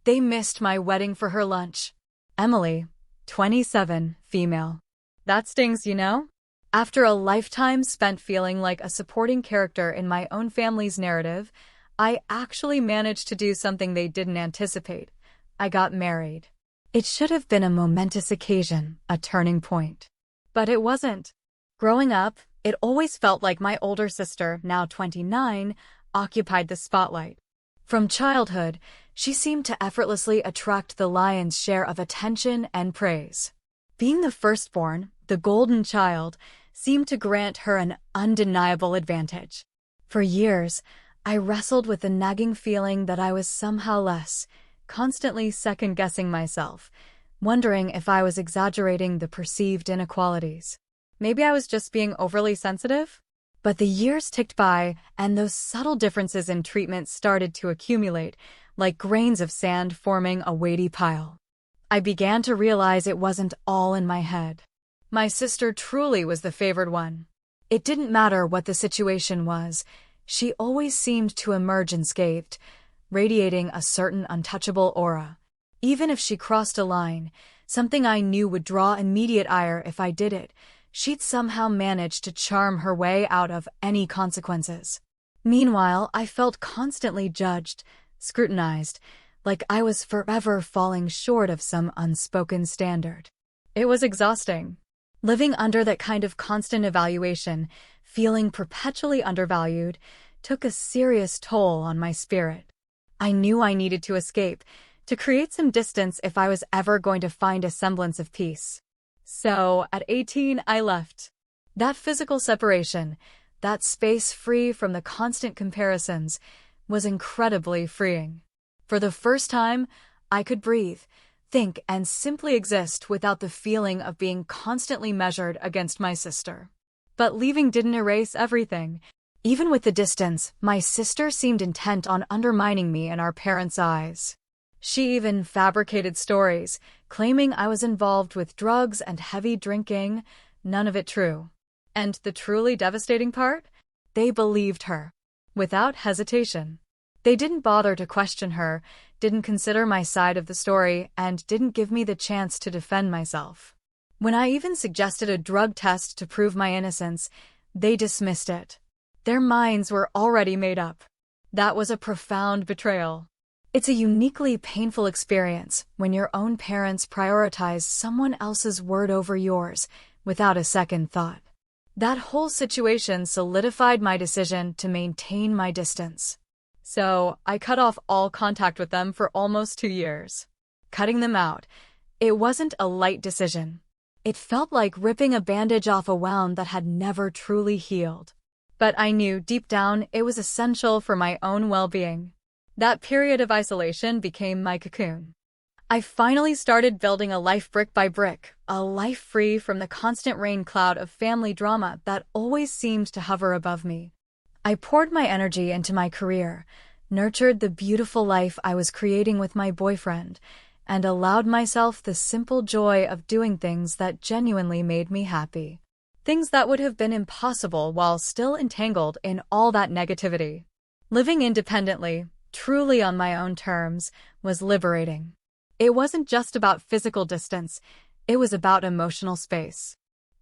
They missed my wedding for her lunch. Emily, 27, female. That stings, you know? After a lifetime spent feeling like a supporting character in my own family's narrative, I actually managed to do something they didn't anticipate. I got married. It should have been a momentous occasion, a turning point. But it wasn't. Growing up, it always felt like my older sister, now 29, occupied the spotlight. From childhood, she seemed to effortlessly attract the lion's share of attention and praise. Being the firstborn, the golden child, seemed to grant her an undeniable advantage. For years, I wrestled with the nagging feeling that I was somehow less, constantly second-guessing myself, wondering if I was exaggerating the perceived inequalities. Maybe I was just being overly sensitive? But the years ticked by, and those subtle differences in treatment started to accumulate, like grains of sand forming a weighty pile. I began to realize it wasn't all in my head. My sister truly was the favored one. It didn't matter what the situation was, she always seemed to emerge unscathed, radiating a certain untouchable aura. Even if she crossed a line, something I knew would draw immediate ire if I did it, she'd somehow manage to charm her way out of any consequences. Meanwhile, I felt constantly judged, scrutinized, like I was forever falling short of some unspoken standard. It was exhausting. Living under that kind of constant evaluation, feeling perpetually undervalued, took a serious toll on my spirit. I knew I needed to escape, to create some distance if I was ever going to find a semblance of peace. So, at 18, I left. That physical separation, that space free from the constant comparisons, was incredibly freeing. For the first time, I could breathe, think, and simply exist without the feeling of being constantly measured against my sister. But leaving didn't erase everything. Even with the distance, my sister seemed intent on undermining me in our parents' eyes. She even fabricated stories, claiming I was involved with drugs and heavy drinking, none of it true. And the truly devastating part? They believed her. Without hesitation. They didn't bother to question her, didn't consider my side of the story, and didn't give me the chance to defend myself. When I even suggested a drug test to prove my innocence, they dismissed it. Their minds were already made up. That was a profound betrayal. It's a uniquely painful experience when your own parents prioritize someone else's word over yours, without a second thought. That whole situation solidified my decision to maintain my distance. So, I cut off all contact with them for almost 2 years. Cutting them out, it wasn't a light decision. It felt like ripping a bandage off a wound that had never truly healed. But I knew deep down it was essential for my own well-being. That period of isolation became my cocoon. I finally started building a life brick by brick, a life free from the constant rain cloud of family drama that always seemed to hover above me. I poured my energy into my career, nurtured the beautiful life I was creating with my boyfriend, and allowed myself the simple joy of doing things that genuinely made me happy. Things that would have been impossible while still entangled in all that negativity. Living independently, truly on my own terms, was liberating. It wasn't just about physical distance, it was about emotional space.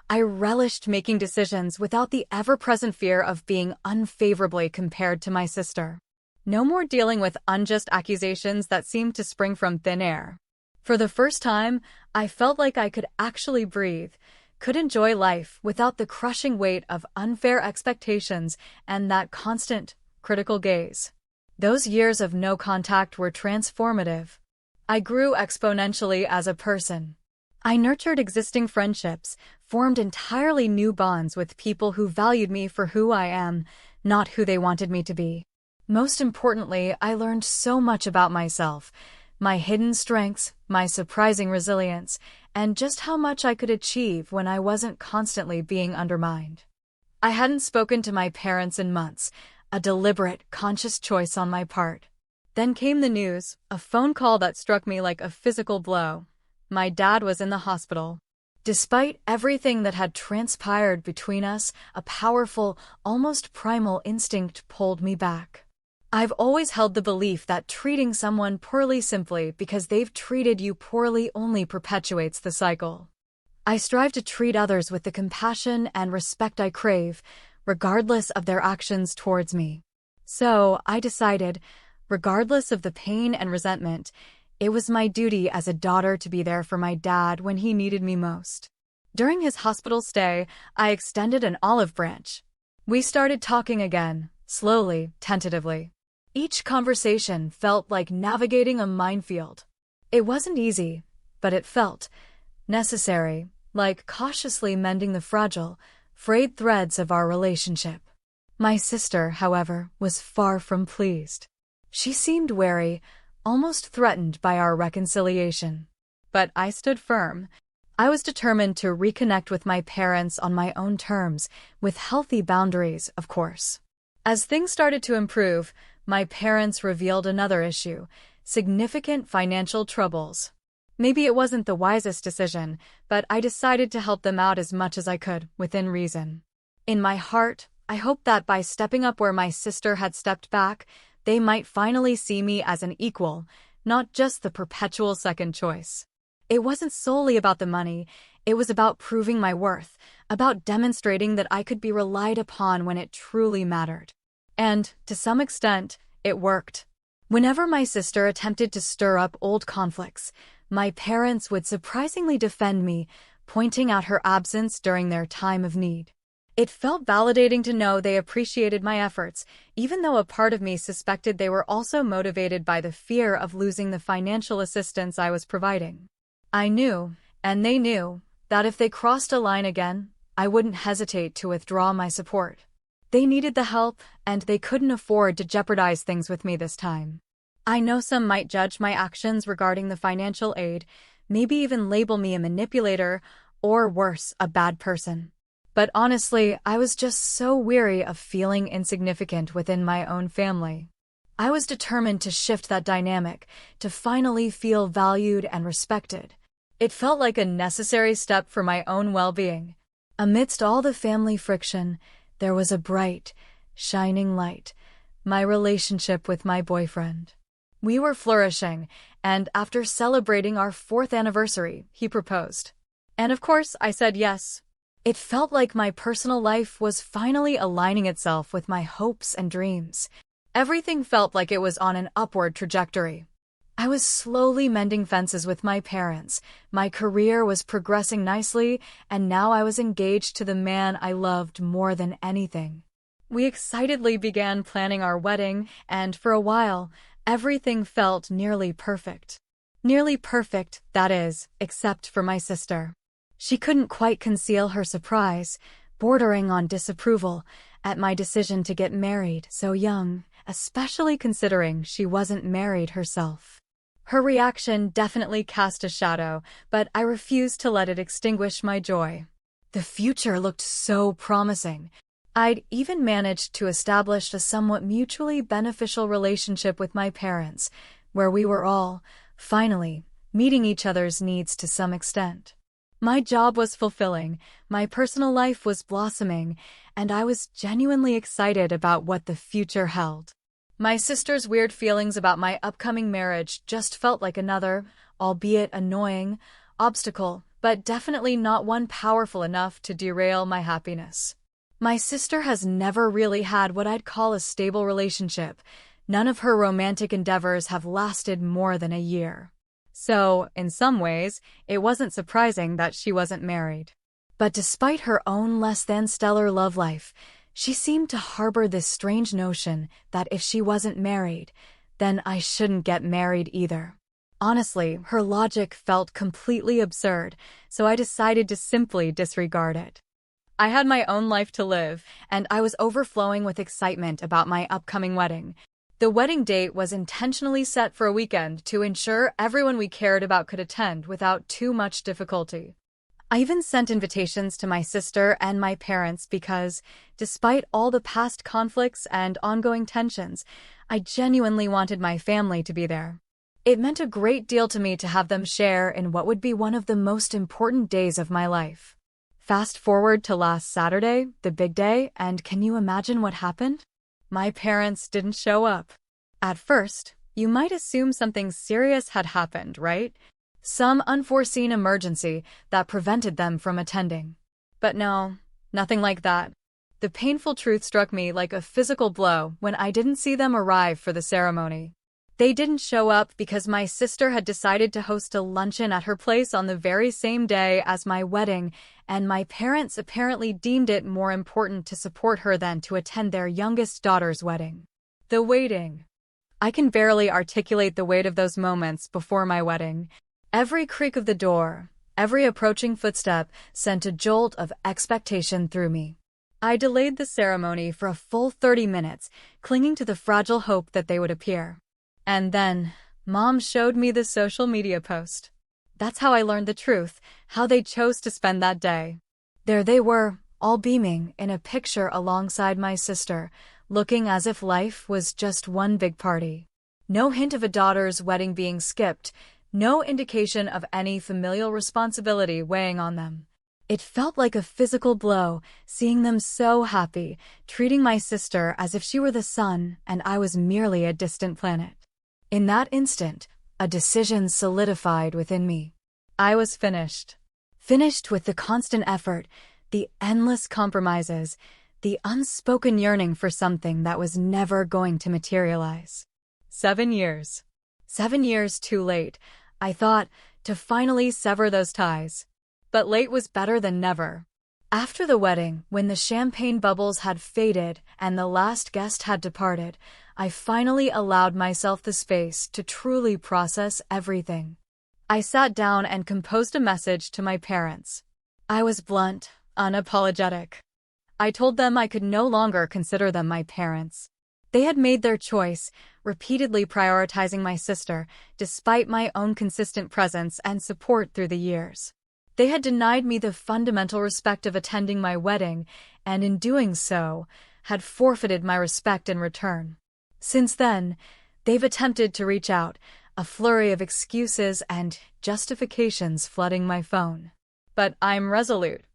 I relished making decisions without the ever-present fear of being unfavorably compared to my sister. No more dealing with unjust accusations that seemed to spring from thin air. For the first time, I felt like I could actually breathe, could enjoy life without the crushing weight of unfair expectations and that constant, critical gaze. Those years of no contact were transformative. I grew exponentially as a person. I nurtured existing friendships, formed entirely new bonds with people who valued me for who I am, not who they wanted me to be. Most importantly, I learned so much about myself, my hidden strengths, my surprising resilience, and just how much I could achieve when I wasn't constantly being undermined. I hadn't spoken to my parents in months, a deliberate, conscious choice on my part. Then came the news, a phone call that struck me like a physical blow. My dad was in the hospital. Despite everything that had transpired between us, a powerful, almost primal instinct pulled me back. I've always held the belief that treating someone poorly simply because they've treated you poorly only perpetuates the cycle. I strive to treat others with the compassion and respect I crave, regardless of their actions towards me. So, I decided, regardless of the pain and resentment, it was my duty as a daughter to be there for my dad when he needed me most. During his hospital stay, I extended an olive branch. We started talking again, slowly, tentatively. Each conversation felt like navigating a minefield. It wasn't easy, but it felt necessary, like cautiously mending the fragile, frayed threads of our relationship. My sister, however, was far from pleased. She seemed wary, almost threatened by our reconciliation. But I stood firm. I was determined to reconnect with my parents on my own terms, with healthy boundaries, of course. As things started to improve, my parents revealed another issue: significant financial troubles. Maybe it wasn't the wisest decision, but I decided to help them out as much as I could, within reason. In my heart, I hoped that by stepping up where my sister had stepped back, they might finally see me as an equal, not just the perpetual second choice. It wasn't solely about the money, it was about proving my worth, about demonstrating that I could be relied upon when it truly mattered. And, to some extent, it worked. Whenever my sister attempted to stir up old conflicts, my parents would surprisingly defend me, pointing out her absence during their time of need. It felt validating to know they appreciated my efforts, even though a part of me suspected they were also motivated by the fear of losing the financial assistance I was providing. I knew, and they knew, that if they crossed a line again, I wouldn't hesitate to withdraw my support. They needed the help, and they couldn't afford to jeopardize things with me this time. I know some might judge my actions regarding the financial aid, maybe even label me a manipulator, or worse, a bad person. But honestly, I was just so weary of feeling insignificant within my own family. I was determined to shift that dynamic, to finally feel valued and respected. It felt like a necessary step for my own well-being. Amidst all the family friction, there was a bright, shining light: my relationship with my boyfriend. We were flourishing, and after celebrating our 4th anniversary, he proposed. And of course, I said yes. It felt like my personal life was finally aligning itself with my hopes and dreams. Everything felt like it was on an upward trajectory. I was slowly mending fences with my parents, my career was progressing nicely, and now I was engaged to the man I loved more than anything. We excitedly began planning our wedding, and for a while, everything felt nearly perfect. Nearly perfect, that is, except for my sister. She couldn't quite conceal her surprise, bordering on disapproval, at my decision to get married so young, especially considering she wasn't married herself. Her reaction definitely cast a shadow, but I refused to let it extinguish my joy. The future looked so promising. I'd even managed to establish a somewhat mutually beneficial relationship with my parents, where we were all, finally, meeting each other's needs to some extent. My job was fulfilling, my personal life was blossoming, and I was genuinely excited about what the future held. My sister's weird feelings about my upcoming marriage just felt like another, albeit annoying, obstacle, but definitely not one powerful enough to derail my happiness. My sister has never really had what I'd call a stable relationship. None of her romantic endeavors have lasted more than a year. So, in some ways, it wasn't surprising that she wasn't married. But despite her own less-than-stellar love life, she seemed to harbor this strange notion that if she wasn't married, then I shouldn't get married either. Honestly, her logic felt completely absurd, so I decided to simply disregard it. I had my own life to live, and I was overflowing with excitement about my upcoming wedding. The wedding date was intentionally set for a weekend to ensure everyone we cared about could attend without too much difficulty. I even sent invitations to my sister and my parents because, despite all the past conflicts and ongoing tensions, I genuinely wanted my family to be there. It meant a great deal to me to have them share in what would be one of the most important days of my life. Fast forward to last Saturday, the big day, and can you imagine what happened? My parents didn't show up. At first, you might assume something serious had happened, right? Some unforeseen emergency that prevented them from attending. But no, nothing like that. The painful truth struck me like a physical blow when I didn't see them arrive for the ceremony. They didn't show up because my sister had decided to host a luncheon at her place on the very same day as my wedding, and my parents apparently deemed it more important to support her than to attend their youngest daughter's wedding. The waiting. I can barely articulate the weight of those moments before my wedding. Every creak of the door, every approaching footstep sent a jolt of expectation through me. I delayed the ceremony for a full 30 minutes, clinging to the fragile hope that they would appear. And then, Mom showed me the social media post. That's how I learned the truth, how they chose to spend that day. There they were, all beaming in a picture alongside my sister, looking as if life was just one big party. No hint of a daughter's wedding being skipped, no indication of any familial responsibility weighing on them. It felt like a physical blow, seeing them so happy, treating my sister as if she were the sun and I was merely a distant planet. In that instant, a decision solidified within me. I was finished. Finished with the constant effort, the endless compromises, the unspoken yearning for something that was never going to materialize. 7 years. 7 years too late, I thought, to finally sever those ties. But late was better than never. After the wedding, when the champagne bubbles had faded and the last guest had departed, I finally allowed myself the space to truly process everything. I sat down and composed a message to my parents. I was blunt, unapologetic. I told them I could no longer consider them my parents. They had made their choice, repeatedly prioritizing my sister, despite my own consistent presence and support through the years. They had denied me the fundamental respect of attending my wedding, and in doing so, had forfeited my respect in return. Since then, they've attempted to reach out, a flurry of excuses and justifications flooding my phone. But I'm resolute.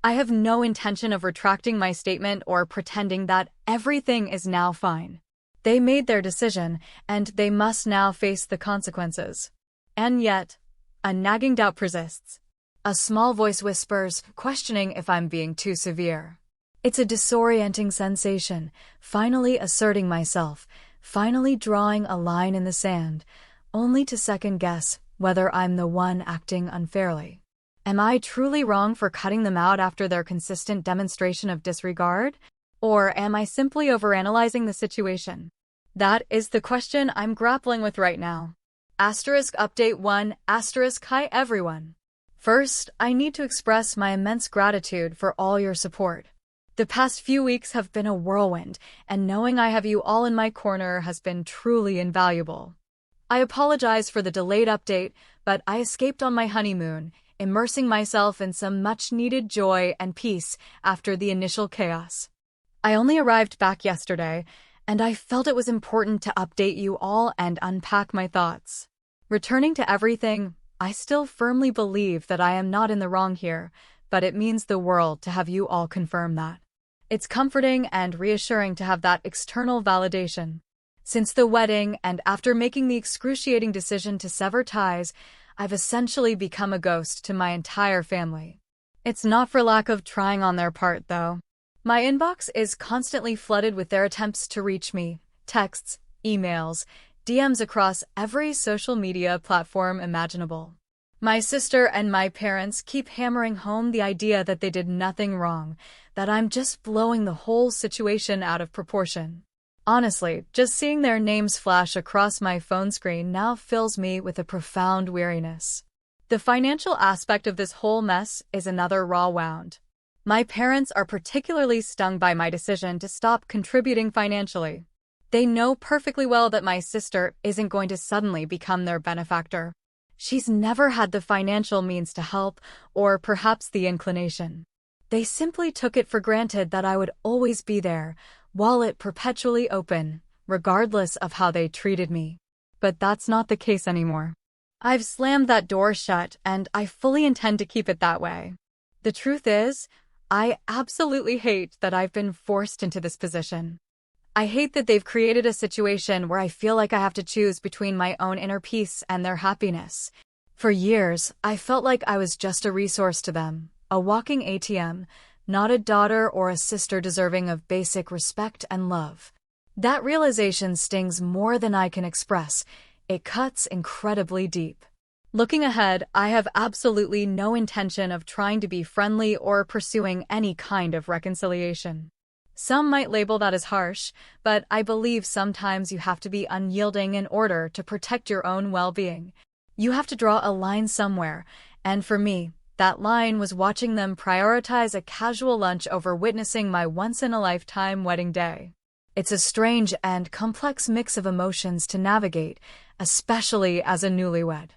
I have no intention of retracting my statement or pretending that everything is now fine. They made their decision, and they must now face the consequences. And yet, a nagging doubt persists. A small voice whispers, questioning if I'm being too severe. It's a disorienting sensation, finally asserting myself, finally drawing a line in the sand, only to second-guess whether I'm the one acting unfairly. Am I truly wrong for cutting them out after their consistent demonstration of disregard? Or am I simply overanalyzing the situation? That is the question I'm grappling with right now. Update 1, hi everyone. First, I need to express my immense gratitude for all your support. The past few weeks have been a whirlwind, and knowing I have you all in my corner has been truly invaluable. I apologize for the delayed update, but I escaped on my honeymoon, immersing myself in some much-needed joy and peace after the initial chaos. I only arrived back yesterday, and I felt it was important to update you all and unpack my thoughts. Returning to everything, I still firmly believe that I am not in the wrong here, but it means the world to have you all confirm that. It's comforting and reassuring to have that external validation. Since the wedding and after making the excruciating decision to sever ties, I've essentially become a ghost to my entire family. It's not for lack of trying on their part, though. My inbox is constantly flooded with their attempts to reach me, texts, emails, DMs across every social media platform imaginable. My sister and my parents keep hammering home the idea that they did nothing wrong, that I'm just blowing the whole situation out of proportion. Honestly, just seeing their names flash across my phone screen now fills me with a profound weariness. The financial aspect of this whole mess is another raw wound. My parents are particularly stung by my decision to stop contributing financially. They know perfectly well that my sister isn't going to suddenly become their benefactor. She's never had the financial means to help, or perhaps the inclination. They simply took it for granted that I would always be there, wallet perpetually open, regardless of how they treated me. But that's not the case anymore. I've slammed that door shut, and I fully intend to keep it that way. The truth is, I absolutely hate that I've been forced into this position. I hate that they've created a situation where I feel like I have to choose between my own inner peace and their happiness. For years, I felt like I was just a resource to them, a walking ATM, not a daughter or a sister deserving of basic respect and love. That realization stings more than I can express. It cuts incredibly deep. Looking ahead, I have absolutely no intention of trying to be friendly or pursuing any kind of reconciliation. Some might label that as harsh, but I believe sometimes you have to be unyielding in order to protect your own well-being. You have to draw a line somewhere, and for me, that line was watching them prioritize a casual lunch over witnessing my once-in-a-lifetime wedding day. It's a strange and complex mix of emotions to navigate, especially as a newlywed.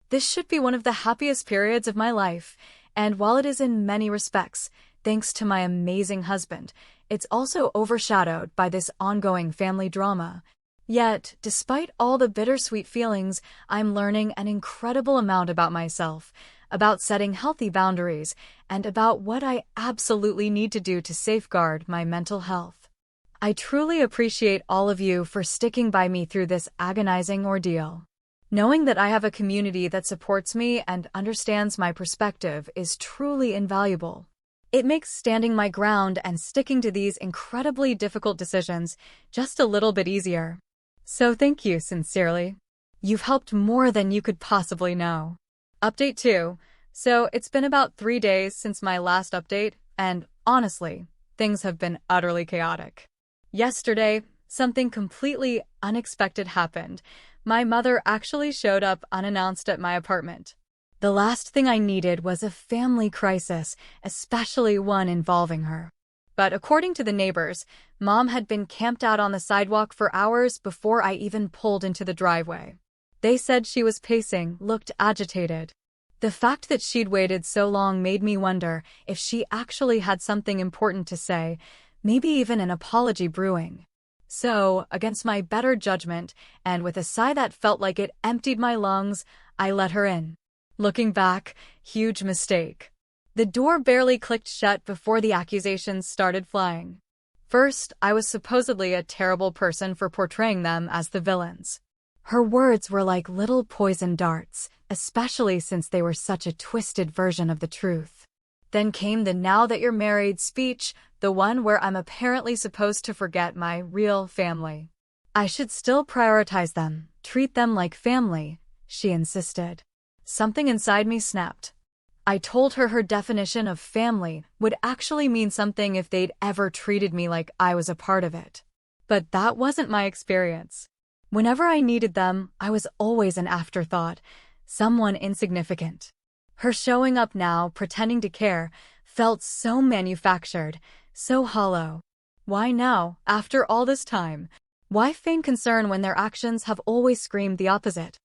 This should be one of the happiest periods of my life, and while it is in many respects, thanks to my amazing husband, it's also overshadowed by this ongoing family drama. Yet, despite all the bittersweet feelings, I'm learning an incredible amount about myself, about setting healthy boundaries, and about what I absolutely need to do to safeguard my mental health. I truly appreciate all of you for sticking by me through this agonizing ordeal. Knowing that I have a community that supports me and understands my perspective is truly invaluable. It makes standing my ground and sticking to these incredibly difficult decisions just a little bit easier. So thank you sincerely. You've helped more than you could possibly know. Update 2. So it's been about 3 days since my last update, and honestly, things have been utterly chaotic. Yesterday, something completely unexpected happened. My mother actually showed up unannounced at my apartment. The last thing I needed was a family crisis, especially one involving her. But according to the neighbors, Mom had been camped out on the sidewalk for hours before I even pulled into the driveway. They said she was pacing, looked agitated. The fact that she'd waited so long made me wonder if she actually had something important to say, maybe even an apology brewing. So, against my better judgment, and with a sigh that felt like it emptied my lungs, I let her in. Looking back, huge mistake. The door barely clicked shut before the accusations started flying. First, I was supposedly a terrible person for portraying them as the villains. Her words were like little poison darts, especially since they were such a twisted version of the truth. Then came the "now that you're married" speech, the one where I'm apparently supposed to forget my real family. I should still prioritize them, treat them like family, she insisted. Something inside me snapped. I told her her definition of family would actually mean something if they'd ever treated me like I was a part of it. But that wasn't my experience. Whenever I needed them, I was always an afterthought, someone insignificant. Her showing up now, pretending to care, felt so manufactured, so hollow. Why now, after all this time? Why feign concern when their actions have always screamed the opposite?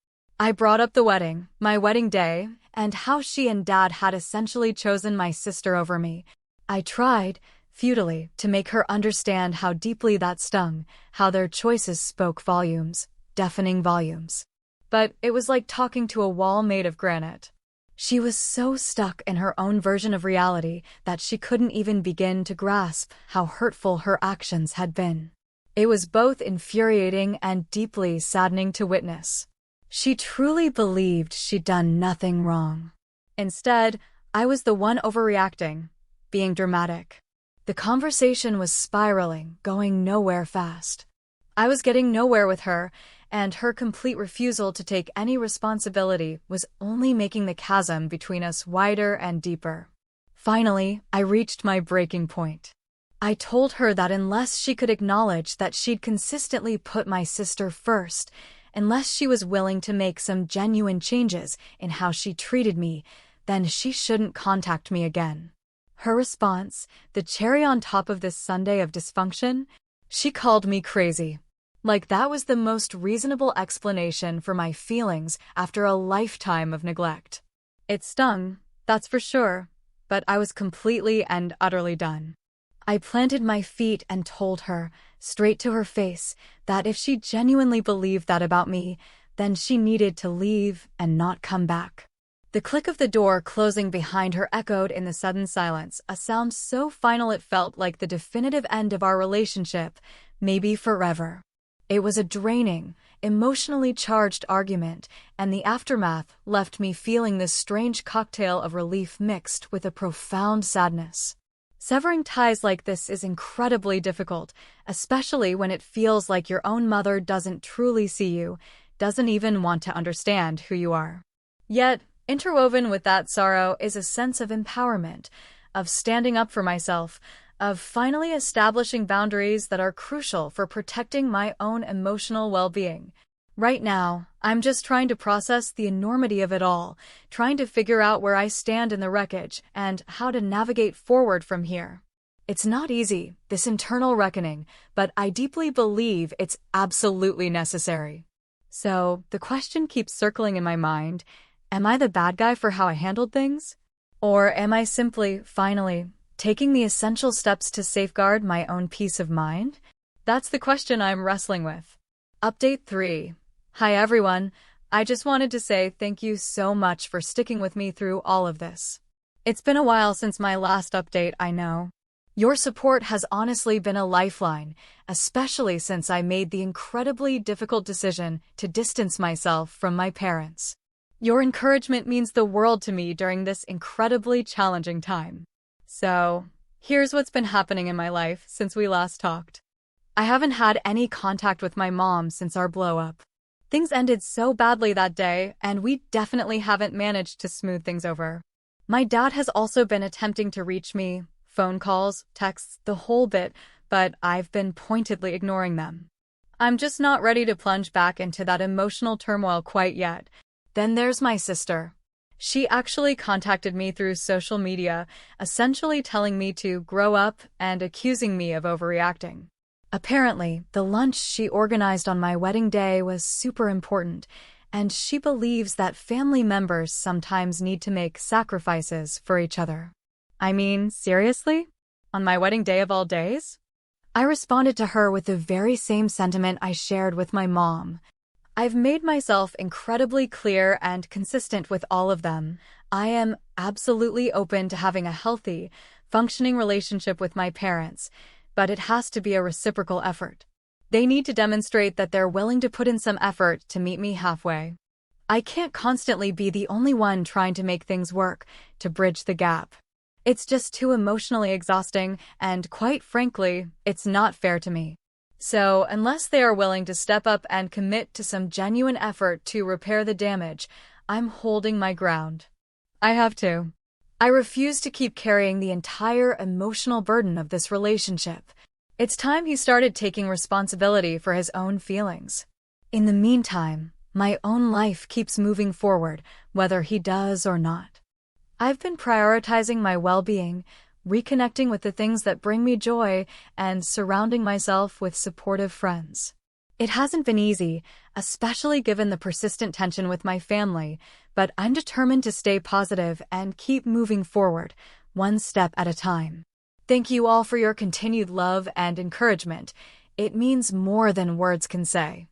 I brought up the wedding, my wedding day, and how she and Dad had essentially chosen my sister over me. I tried, futilely, to make her understand how deeply that stung, how their choices spoke volumes, deafening volumes. But it was like talking to a wall made of granite. She was so stuck in her own version of reality that she couldn't even begin to grasp how hurtful her actions had been. It was both infuriating and deeply saddening to witness. She truly believed she'd done nothing wrong. Instead, I was the one overreacting, being dramatic. The conversation was spiraling, going nowhere fast. I was getting nowhere with her, and her complete refusal to take any responsibility was only making the chasm between us wider and deeper. Finally, I reached my breaking point. I told her that unless she could acknowledge that she'd consistently put my sister first, unless she was willing to make some genuine changes in how she treated me, then she shouldn't contact me again. Her response, the cherry on top of this Sunday of dysfunction, she called me crazy. Like that was the most reasonable explanation for my feelings after a lifetime of neglect. It stung, that's for sure, but I was completely and utterly done. I planted my feet and told her, straight to her face, that if she genuinely believed that about me, then she needed to leave and not come back. The click of the door closing behind her echoed in the sudden silence, a sound so final it felt like the definitive end of our relationship, maybe forever. It was a draining, emotionally charged argument, and the aftermath left me feeling this strange cocktail of relief mixed with a profound sadness. Severing ties like this is incredibly difficult, especially when it feels like your own mother doesn't truly see you, doesn't even want to understand who you are. Yet, interwoven with that sorrow is a sense of empowerment, of standing up for myself, of finally establishing boundaries that are crucial for protecting my own emotional well-being. Right now, I'm just trying to process the enormity of it all, trying to figure out where I stand in the wreckage and how to navigate forward from here. It's not easy, this internal reckoning, but I deeply believe it's absolutely necessary. So, the question keeps circling in my mind, am I the bad guy for how I handled things? Or am I simply, finally, taking the essential steps to safeguard my own peace of mind? That's the question I'm wrestling with. Update 3. Hi everyone, I just wanted to say thank you so much for sticking with me through all of this. It's been a while since my last update, I know. Your support has honestly been a lifeline, especially since I made the incredibly difficult decision to distance myself from my parents. Your encouragement means the world to me during this incredibly challenging time. So, here's what's been happening in my life since we last talked. I haven't had any contact with my mom since our blow-up. Things ended so badly that day, and we definitely haven't managed to smooth things over. My dad has also been attempting to reach me, phone calls, texts, the whole bit, but I've been pointedly ignoring them. I'm just not ready to plunge back into that emotional turmoil quite yet. Then there's my sister. She actually contacted me through social media, essentially telling me to grow up and accusing me of overreacting. Apparently, the lunch she organized on my wedding day was super important, and she believes that family members sometimes need to make sacrifices for each other. I mean, seriously? On my wedding day of all days? I responded to her with the very same sentiment I shared with my mom. I've made myself incredibly clear and consistent with all of them. I am absolutely open to having a healthy, functioning relationship with my parents, but it has to be a reciprocal effort. They need to demonstrate that they're willing to put in some effort to meet me halfway. I can't constantly be the only one trying to make things work, to bridge the gap. It's just too emotionally exhausting, and quite frankly, it's not fair to me. So, unless they are willing to step up and commit to some genuine effort to repair the damage, I'm holding my ground. I have to. I refuse to keep carrying the entire emotional burden of this relationship. It's time he started taking responsibility for his own feelings. In the meantime, my own life keeps moving forward, whether he does or not. I've been prioritizing my well-being, reconnecting with the things that bring me joy, and surrounding myself with supportive friends. It hasn't been easy, especially given the persistent tension with my family, but I'm determined to stay positive and keep moving forward, one step at a time. Thank you all for your continued love and encouragement. It means more than words can say.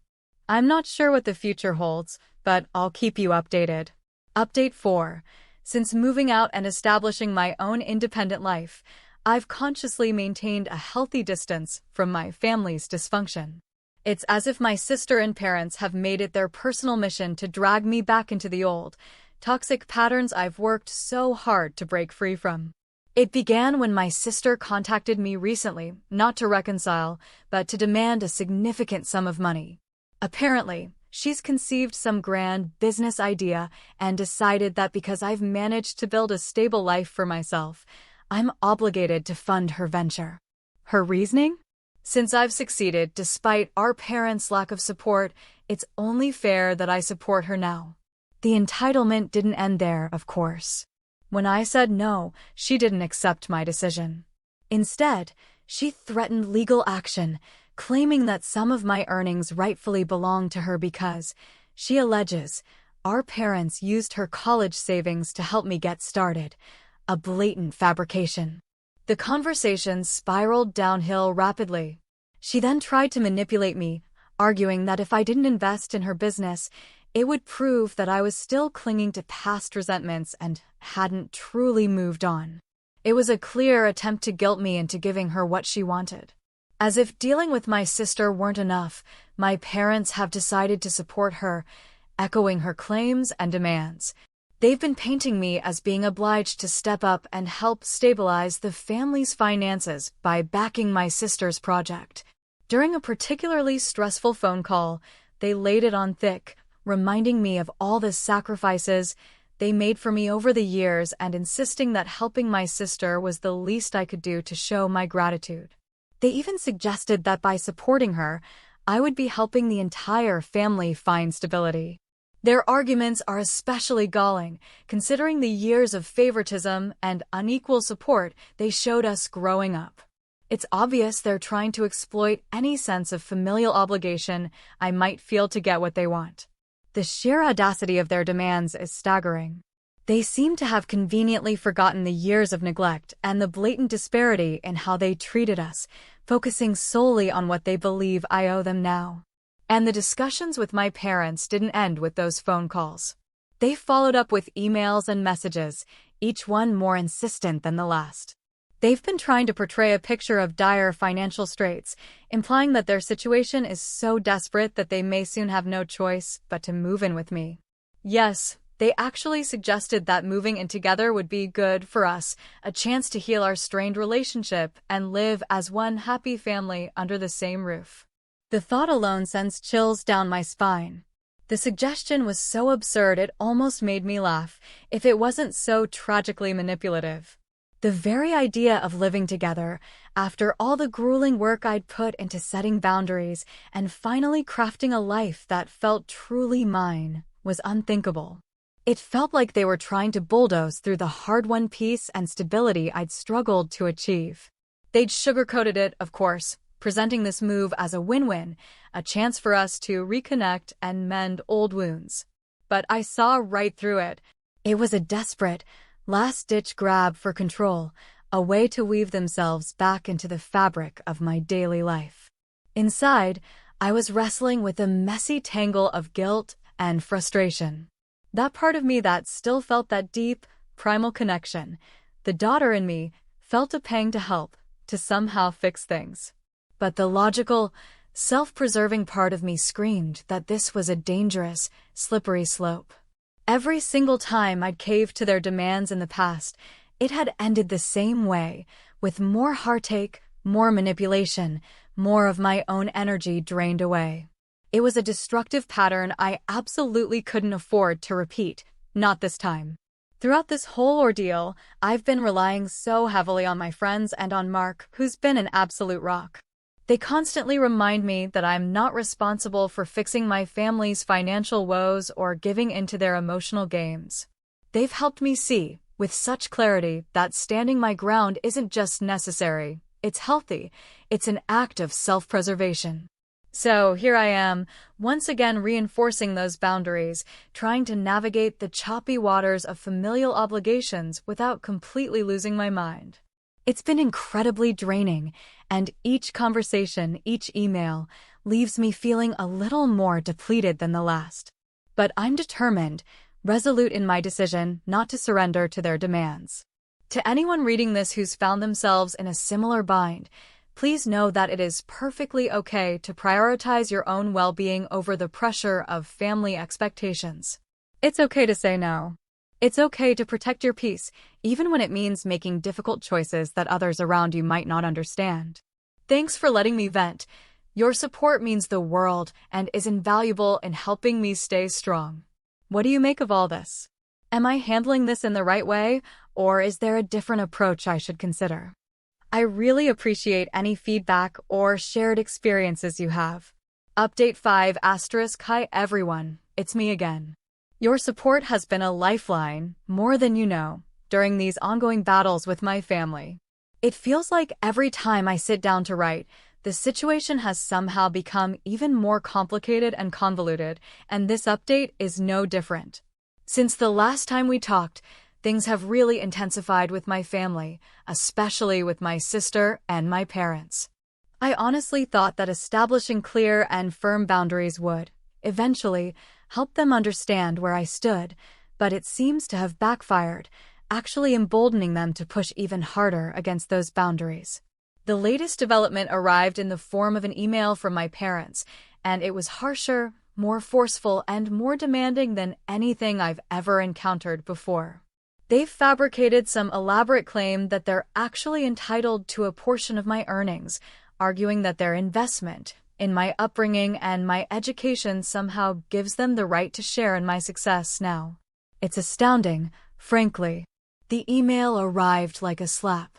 I'm not sure what the future holds, but I'll keep you updated. Update 4. Since moving out and establishing my own independent life, I've consciously maintained a healthy distance from my family's dysfunction. It's as if my sister and parents have made it their personal mission to drag me back into the old, toxic patterns I've worked so hard to break free from. It began when my sister contacted me recently, not to reconcile, but to demand a significant sum of money. Apparently, she's conceived some grand business idea and decided that because I've managed to build a stable life for myself, I'm obligated to fund her venture. Her reasoning? Since I've succeeded despite our parents' lack of support, it's only fair that I support her now. The entitlement didn't end there, of course. When I said no, she didn't accept my decision. Instead, she threatened legal action, claiming that some of my earnings rightfully belong to her because, she alleges, our parents used her college savings to help me get started. A blatant fabrication. The conversation spiraled downhill rapidly. She then tried to manipulate me, arguing that if I didn't invest in her business, it would prove that I was still clinging to past resentments and hadn't truly moved on. It was a clear attempt to guilt me into giving her what she wanted. As if dealing with my sister weren't enough, my parents have decided to support her, echoing her claims and demands. They've been painting me as being obliged to step up and help stabilize the family's finances by backing my sister's project. During a particularly stressful phone call, they laid it on thick, reminding me of all the sacrifices they made for me over the years and insisting that helping my sister was the least I could do to show my gratitude. They even suggested that by supporting her, I would be helping the entire family find stability. Their arguments are especially galling, considering the years of favoritism and unequal support they showed us growing up. It's obvious they're trying to exploit any sense of familial obligation I might feel to get what they want. The sheer audacity of their demands is staggering. They seem to have conveniently forgotten the years of neglect and the blatant disparity in how they treated us, focusing solely on what they believe I owe them now. And the discussions with my parents didn't end with those phone calls. They followed up with emails and messages, each one more insistent than the last. They've been trying to portray a picture of dire financial straits, implying that their situation is so desperate that they may soon have no choice but to move in with me. Yes, they actually suggested that moving in together would be good for us, a chance to heal our strained relationship and live as one happy family under the same roof. The thought alone sends chills down my spine. The suggestion was so absurd it almost made me laugh, if it wasn't so tragically manipulative. The very idea of living together, after all the grueling work I'd put into setting boundaries and finally crafting a life that felt truly mine, was unthinkable. It felt like they were trying to bulldoze through the hard-won peace and stability I'd struggled to achieve. They'd sugarcoated it, of course, presenting this move as a win-win, a chance for us to reconnect and mend old wounds. But I saw right through it. It was a desperate, last-ditch grab for control, a way to weave themselves back into the fabric of my daily life. Inside, I was wrestling with a messy tangle of guilt and frustration. That part of me that still felt that deep, primal connection, the daughter in me, felt a pang to help, to somehow fix things. But the logical, self-preserving part of me screamed that this was a dangerous, slippery slope. Every single time I'd caved to their demands in the past, it had ended the same way, with more heartache, more manipulation, more of my own energy drained away. It was a destructive pattern I absolutely couldn't afford to repeat, not this time. Throughout this whole ordeal, I've been relying so heavily on my friends and on Mark, who's been an absolute rock. They constantly remind me that I'm not responsible for fixing my family's financial woes or giving into their emotional games. They've helped me see, with such clarity, that standing my ground isn't just necessary, it's healthy, it's an act of self-preservation. So here I am, once again reinforcing those boundaries, trying to navigate the choppy waters of familial obligations without completely losing my mind. It's been incredibly draining, and each conversation, each email, leaves me feeling a little more depleted than the last. But I'm determined, resolute in my decision not to surrender to their demands. To anyone reading this who's found themselves in a similar bind, please know that it is perfectly okay to prioritize your own well-being over the pressure of family expectations. It's okay to say no. It's okay to protect your peace, even when it means making difficult choices that others around you might not understand. Thanks for letting me vent. Your support means the world and is invaluable in helping me stay strong. What do you make of all this? Am I handling this in the right way, or is there a different approach I should consider? I really appreciate any feedback or shared experiences you have. Update 5 *. Hi everyone, it's me again. Your support has been a lifeline, more than you know, during these ongoing battles with my family. It feels like every time I sit down to write, the situation has somehow become even more complicated and convoluted, and this update is no different. Since the last time we talked, things have really intensified with my family, especially with my sister and my parents. I honestly thought that establishing clear and firm boundaries would, eventually, help them understand where I stood, but it seems to have backfired, actually emboldening them to push even harder against those boundaries. The latest development arrived in the form of an email from my parents, and it was harsher, more forceful, and more demanding than anything I've ever encountered before. They've fabricated some elaborate claim that they're actually entitled to a portion of my earnings, arguing that their investment in my upbringing and my education somehow gives them the right to share in my success now. It's astounding, frankly. The email arrived like a slap.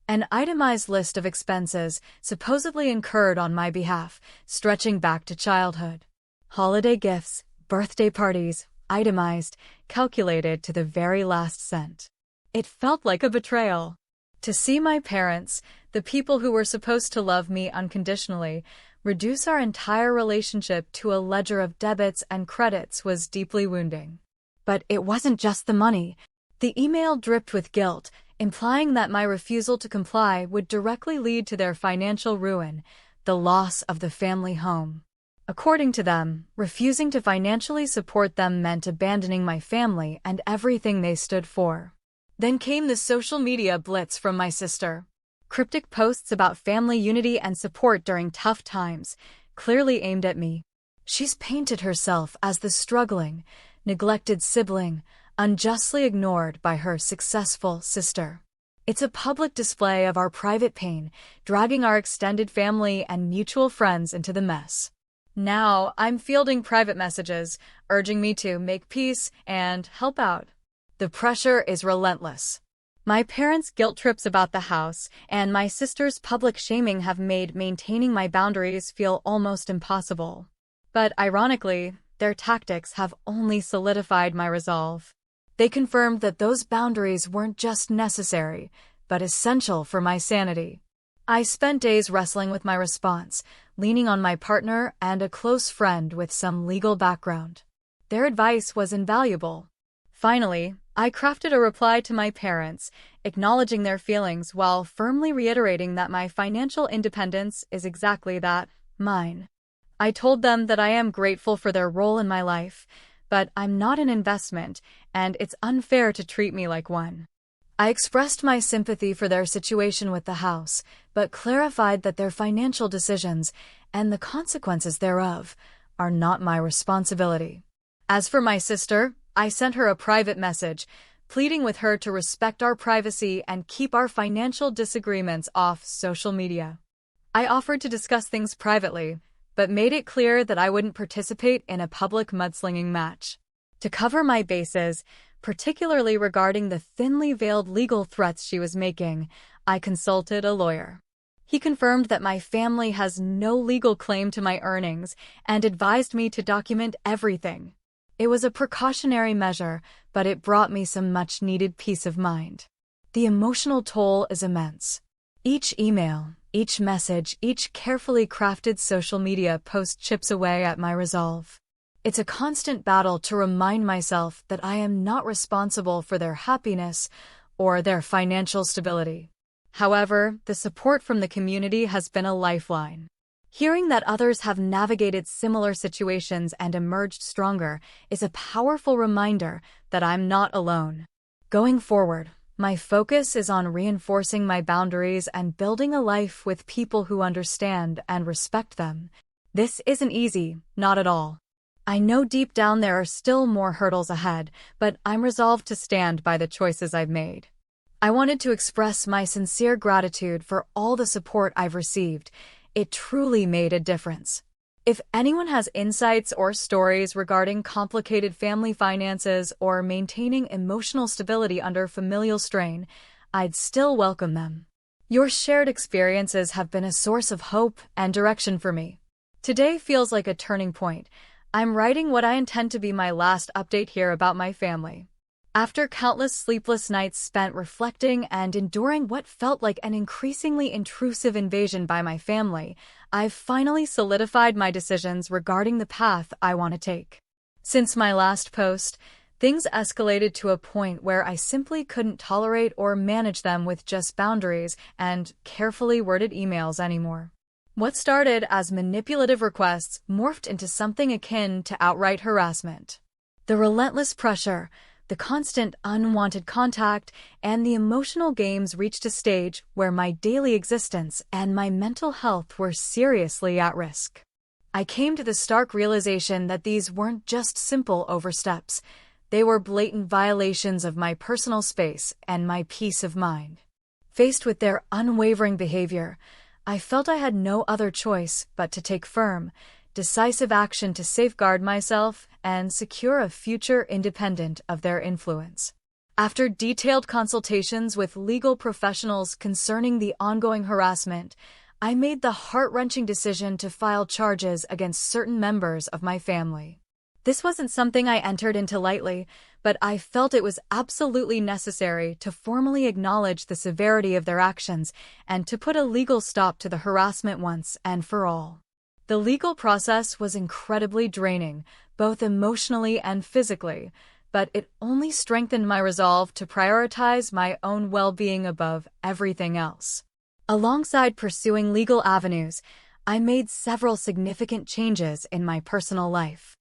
An itemized list of expenses supposedly incurred on my behalf, stretching back to childhood. Holiday gifts, birthday parties, itemized, calculated to the very last cent. It felt like a betrayal. To see my parents, the people who were supposed to love me unconditionally, reduce our entire relationship to a ledger of debits and credits was deeply wounding. But it wasn't just the money. The email dripped with guilt, implying that my refusal to comply would directly lead to their financial ruin, the loss of the family home. According to them, refusing to financially support them meant abandoning my family and everything they stood for. Then came the social media blitz from my sister. Cryptic posts about family unity and support during tough times, clearly aimed at me. She's painted herself as the struggling, neglected sibling, unjustly ignored by her successful sister. It's a public display of our private pain, dragging our extended family and mutual friends into the mess. Now, I'm fielding private messages, urging me to make peace and help out. The pressure is relentless. My parents' guilt trips about the house and my sister's public shaming have made maintaining my boundaries feel almost impossible. But ironically, their tactics have only solidified my resolve. They confirmed that those boundaries weren't just necessary, but essential for my sanity. I spent days wrestling with my response, leaning on my partner and a close friend with some legal background. Their advice was invaluable. Finally, I crafted a reply to my parents, acknowledging their feelings while firmly reiterating that my financial independence is exactly that, mine. I told them that I am grateful for their role in my life, but I'm not an investment, and it's unfair to treat me like one. I expressed my sympathy for their situation with the house, but clarified that their financial decisions, and the consequences thereof, are not my responsibility. As for my sister, I sent her a private message, pleading with her to respect our privacy and keep our financial disagreements off social media. I offered to discuss things privately, but made it clear that I wouldn't participate in a public mudslinging match. To cover my bases, particularly regarding the thinly veiled legal threats she was making, I consulted a lawyer. He confirmed that my family has no legal claim to my earnings and advised me to document everything. It was a precautionary measure, but it brought me some much-needed peace of mind. The emotional toll is immense. Each email, each message, each carefully crafted social media post chips away at my resolve. It's a constant battle to remind myself that I am not responsible for their happiness or their financial stability. However, the support from the community has been a lifeline. Hearing that others have navigated similar situations and emerged stronger is a powerful reminder that I'm not alone. Going forward, my focus is on reinforcing my boundaries and building a life with people who understand and respect them. This isn't easy, not at all. I know deep down there are still more hurdles ahead, but I'm resolved to stand by the choices I've made. I wanted to express my sincere gratitude for all the support I've received. It truly made a difference. If anyone has insights or stories regarding complicated family finances or maintaining emotional stability under familial strain, I'd still welcome them. Your shared experiences have been a source of hope and direction for me. Today feels like a turning point. I'm writing what I intend to be my last update here about my family. After countless sleepless nights spent reflecting and enduring what felt like an increasingly intrusive invasion by my family, I've finally solidified my decisions regarding the path I want to take. Since my last post, things escalated to a point where I simply couldn't tolerate or manage them with just boundaries and carefully worded emails anymore. What started as manipulative requests morphed into something akin to outright harassment. The relentless pressure, The constant unwanted contact and the emotional games reached a stage where my daily existence and my mental health were seriously at risk. I came to the stark realization that these weren't just simple oversteps. They were blatant violations of my personal space and my peace of mind. Faced with their unwavering behavior, I felt I had no other choice but to take firm, decisive action to safeguard myself and secure a future independent of their influence. After detailed consultations with legal professionals concerning the ongoing harassment, I made the heart-wrenching decision to file charges against certain members of my family. This wasn't something I entered into lightly, but I felt it was absolutely necessary to formally acknowledge the severity of their actions and to put a legal stop to the harassment once and for all. The legal process was incredibly draining, both emotionally and physically, but it only strengthened my resolve to prioritize my own well-being above everything else. Alongside pursuing legal avenues, I made several significant changes in my personal life.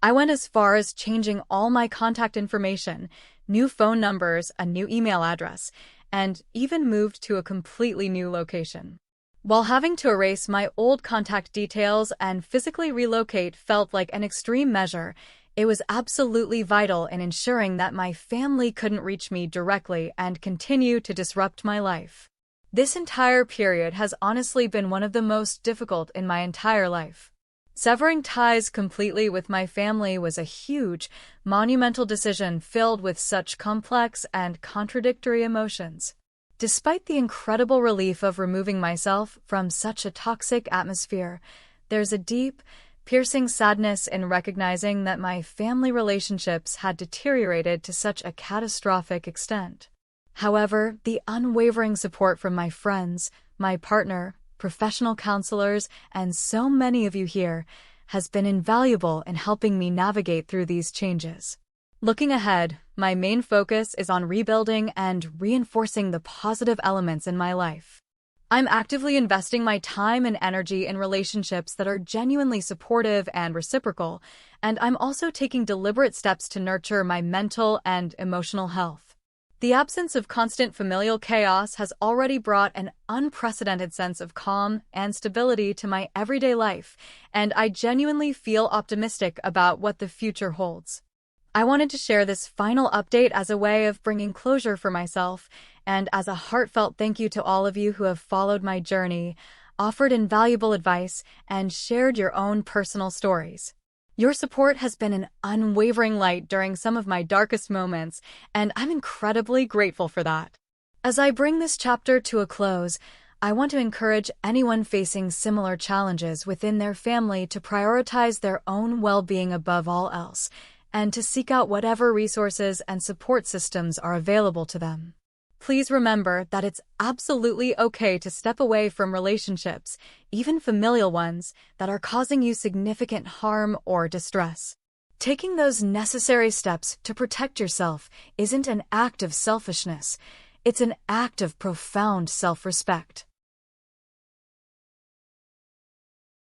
I went as far as changing all my contact information, new phone numbers, a new email address, and even moved to a completely new location. While having to erase my old contact details and physically relocate felt like an extreme measure, it was absolutely vital in ensuring that my family couldn't reach me directly and continue to disrupt my life. This entire period has honestly been one of the most difficult in my entire life. Severing ties completely with my family was a huge, monumental decision filled with such complex and contradictory emotions. Despite the incredible relief of removing myself from such a toxic atmosphere, there's a deep, piercing sadness in recognizing that my family relationships had deteriorated to such a catastrophic extent. However, the unwavering support from my friends, my partner, professional counselors, and so many of you here has been invaluable in helping me navigate through these changes. Looking ahead, my main focus is on rebuilding and reinforcing the positive elements in my life. I'm actively investing my time and energy in relationships that are genuinely supportive and reciprocal, and I'm also taking deliberate steps to nurture my mental and emotional health. The absence of constant familial chaos has already brought an unprecedented sense of calm and stability to my everyday life, and I genuinely feel optimistic about what the future holds. I wanted to share this final update as a way of bringing closure for myself and as a heartfelt thank you to all of you who have followed my journey, offered invaluable advice, and shared your own personal stories. Your support has been an unwavering light during some of my darkest moments, and I'm incredibly grateful for that. As I bring this chapter to a close, I want to encourage anyone facing similar challenges within their family to prioritize their own well-being above all else, and to seek out whatever resources and support systems are available to them. Please remember that it's absolutely okay to step away from relationships, even familial ones, that are causing you significant harm or distress. Taking those necessary steps to protect yourself isn't an act of selfishness, it's an act of profound self-respect.